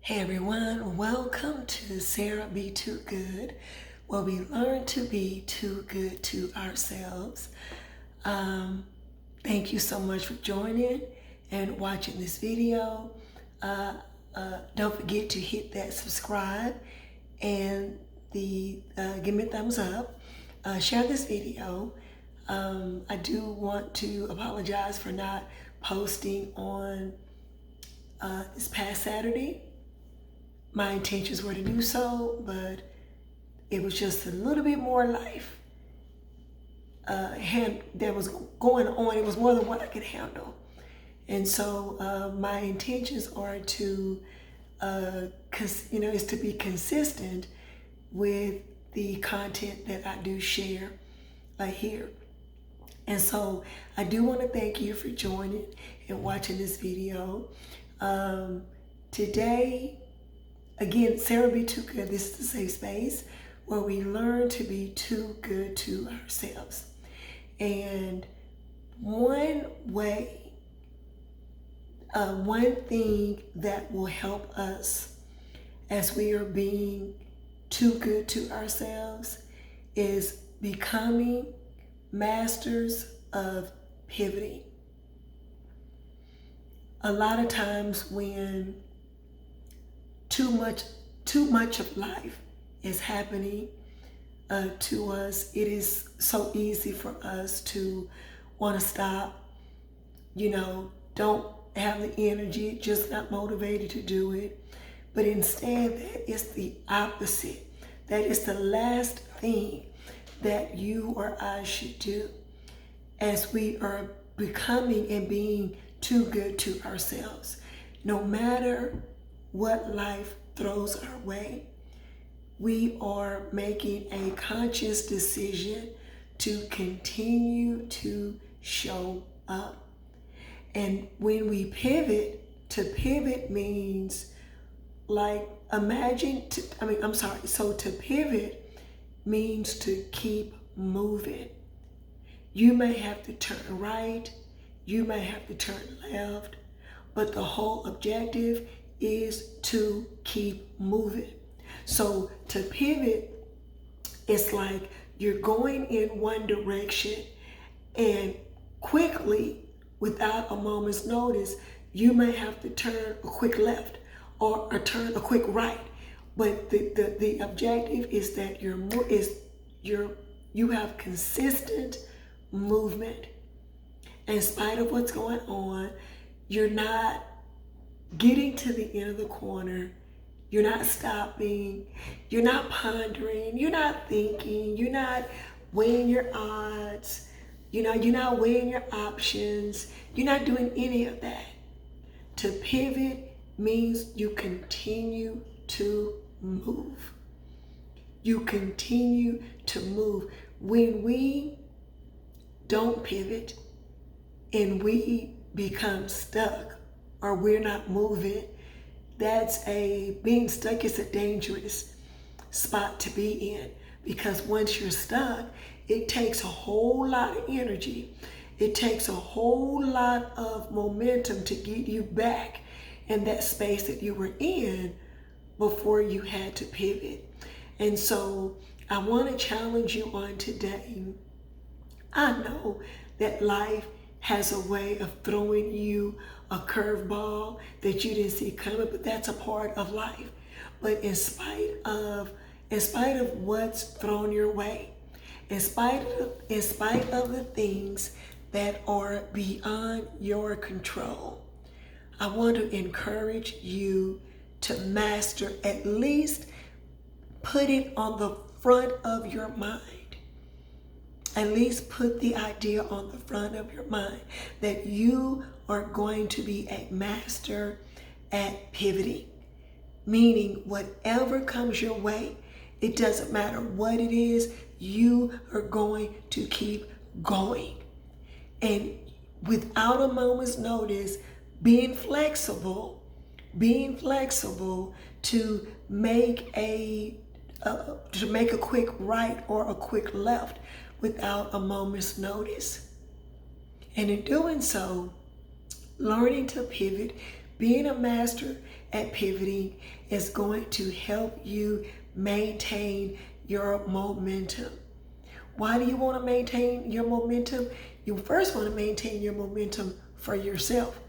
Hey everyone, welcome to Sarah Be Too Good, where we learn to be too good to ourselves. Thank you so much for joining and watching this video. Don't forget to hit that subscribe and give me a thumbs up. Share this video. I do want to apologize for not posting on this past Saturday. My intentions were to do so, but it was just a little bit more life that was going on. It was more than what I could handle. And so my intentions are to, is to be consistent with the content that I do share here. And so I do want to thank you for joining and watching this video. Today, again, Sarah Be Too Good. This is a safe space where we learn to be too good to ourselves. And one thing that will help us as we are being too good to ourselves is becoming masters of pivoting. A lot of times when too much of life is happening to us, it is so easy for us to want to stop, don't have the energy, just not motivated to do it. But instead, that is the opposite. That is the last thing that you or I should do as we are becoming and being too good to ourselves. No matter what life throws our way, we are making a conscious decision to continue to show up. And when we pivot, to pivot means so to pivot means to keep moving. You may have to turn right, you may have to turn left, but the whole objective is to keep moving. So to pivot, it's like you're going in one direction and quickly, without a moment's notice, you may have to turn a quick left or turn a quick right. But the objective is that you have consistent movement. In spite of what's going on, you're not getting to the end of the corner, you're not stopping, you're not pondering, you're not thinking, you're not weighing your odds, you're not weighing your options, you're not doing any of that. To pivot means you continue to move. You continue to move. When we don't pivot and we become stuck, or we're not moving, being stuck is a dangerous spot to be in, because once you're stuck, it takes a whole lot of energy. It takes a whole lot of momentum to get you back in that space that you were in before you had to pivot. And so I want to challenge you on today. I know that life has a way of throwing you a curveball that you didn't see coming, but that's a part of life. But in spite of what's thrown your way, in spite of the things that are beyond your control, I want to encourage you to master, at least put it on the front of your mind. At least put the idea on the front of your mind that you are going to be a master at pivoting. Meaning whatever comes your way, it doesn't matter what it is, you are going to keep going. And without a moment's notice, being flexible to make a quick right or a quick left without a moment's notice. And in doing so, learning to pivot, being a master at pivoting is going to help you maintain your momentum. Why do you want to maintain your momentum? You first want to maintain your momentum for yourself,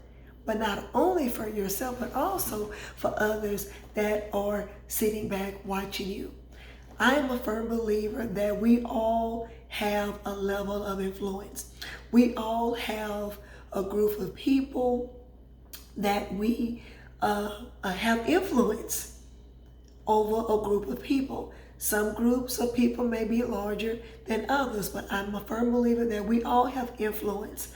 but not only for yourself, but also for others that are sitting back watching you. I am a firm believer that we all have a level of influence. We all have a group of people that we have influence over a group of people. Some groups of people may be larger than others, but I'm a firm believer that we all have influence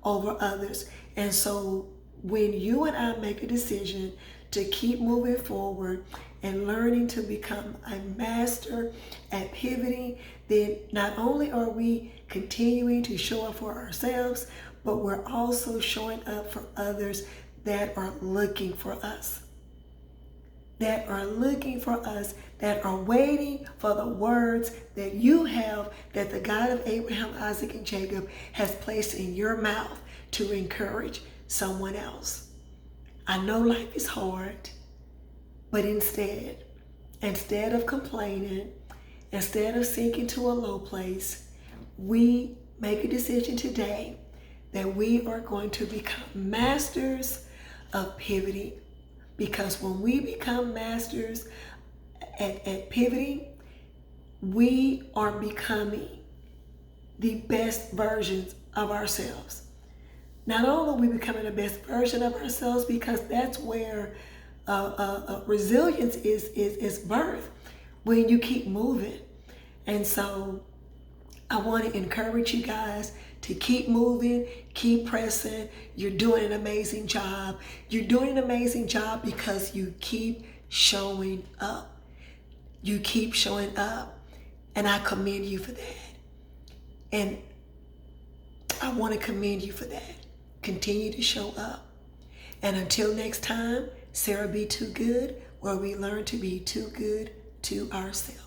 over others. And so when you and I make a decision to keep moving forward and learning to become a master at pivoting, then not only are we continuing to show up for ourselves, but we're also showing up for others that are looking for us. That are looking for us, that are waiting for the words that you have, that the God of Abraham, Isaac, and Jacob has placed in your mouth to encourage someone else. I know life is hard, but instead of complaining, instead of sinking to a low place, we make a decision today that we are going to become masters of pivoting. Because when we become masters at pivoting, we are becoming the best versions of ourselves. Not only are we becoming the best version of ourselves, because that's where resilience is birth, when you keep moving. And so I want to encourage you guys to keep moving, keep pressing. You're doing an amazing job. You're doing an amazing job because you keep showing up. You keep showing up. And I commend you for that. And I want to commend you for that. Continue to show up. And until next time, Sarah Be Too Good, where we learn to be too good to ourselves.